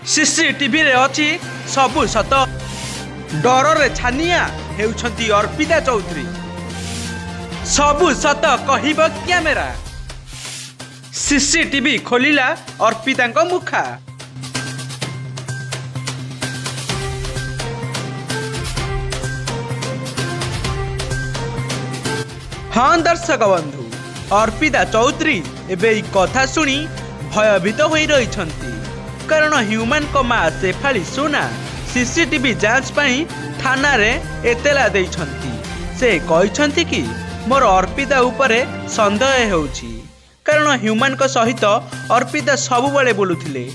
CCTV रे अछि सबु सत। डर रे छानिया हेउछंती अर्पिता चौधरी। सबु सत कहिब कैमेरा। सीसीटीवी खोलिला अर्पिता मुखा। हाँ दर्शक बंधु, अर्पिता चौधरी एबे कथा शुणी भयभीत हो रही। कारण ह्यूमन को माँ शेफाली सोना सीसीटीवी जांच पाई थाना रे एतला देइछंती। से कहिछंती कि मोर अर्पिता उपरे संदेह होउछि। कारण ह्यूमन को सहित अर्पिता सबु बेले बोलुथिले,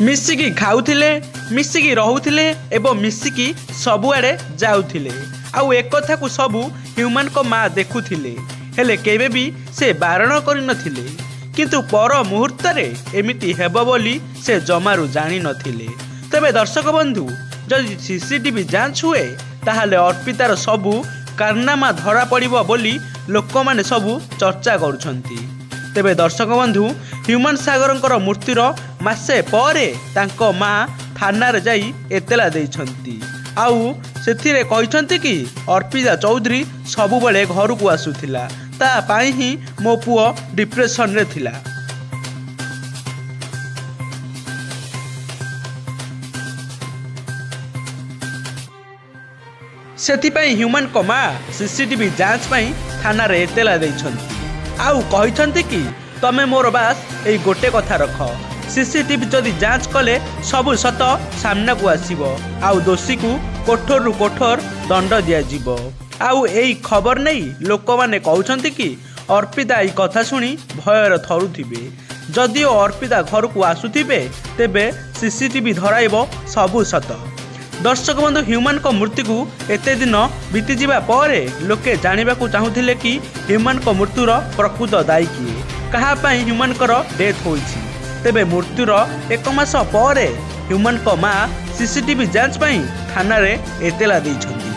मिसिकी खाउथिले, मिसिकी रहुथिले एवं मिसिकी सबुआड़े जाउथिले। आउ एक कथा को सबु ह्यूमन को माँ देखुथिले, हेले केबे भी से बारण करि नथिले। किंतु पर मुहूर्त रे एमिति हेबो बोली से जमारू जानी नथिले। तबे दर्शक बंधु, जदि सीसीटीवी जांच हुए ताहले अर्पितार सबु कारनामा धरा पड़िबो बोली लोक माने सबु चर्चा करुछंती। तेबे दर्शक बंधु, ह्यूमन सागरंकर मृत्युर मासे परे तांको माँ थाना रे जाई एतला देइछंती। आउ सेथिरे कहिछंती कि अर्पिता चौधरी सबु बेले घर को आसुथिला, ता पाई ही मो पुओ डिप्रेशन रे थिला। सेथिपाई ह्यूमन को माँ सीसीटीवी जांच पाई थाना रे एतला देइछंती। आउ कहिछंती कि तमे मोर बास एई गोटे कथा रख, सीसीटीवी जदि जांच कले सबु सत सामना को आसीबो। आउ दोषी को कोठर रु कोठर दंड दिया जिवो। आउ एई खबर नहीं लोक माने कहउछंती कि अर्पिता एई कथा शुणी भयर थरुथिबे। जदिओ अर्पिता घर को आसुथिबे तेबे सीसीटीवी धराइबो सबु सत। दर्शक बंधु, ह्यूमन को मृत्यु को एते दिन बीती जिबा परे लोके जानिबा को चाहुथिले कि ह्यूमन को मृत्युर प्रकृत दायी किए, कहा पई ह्यूमन कर डेथ होइछि। तेबे मृत्युर एक मास परे ह्यूमन को माँ सीसीटीवी जांच पाई थाना रे एतला देइछंती।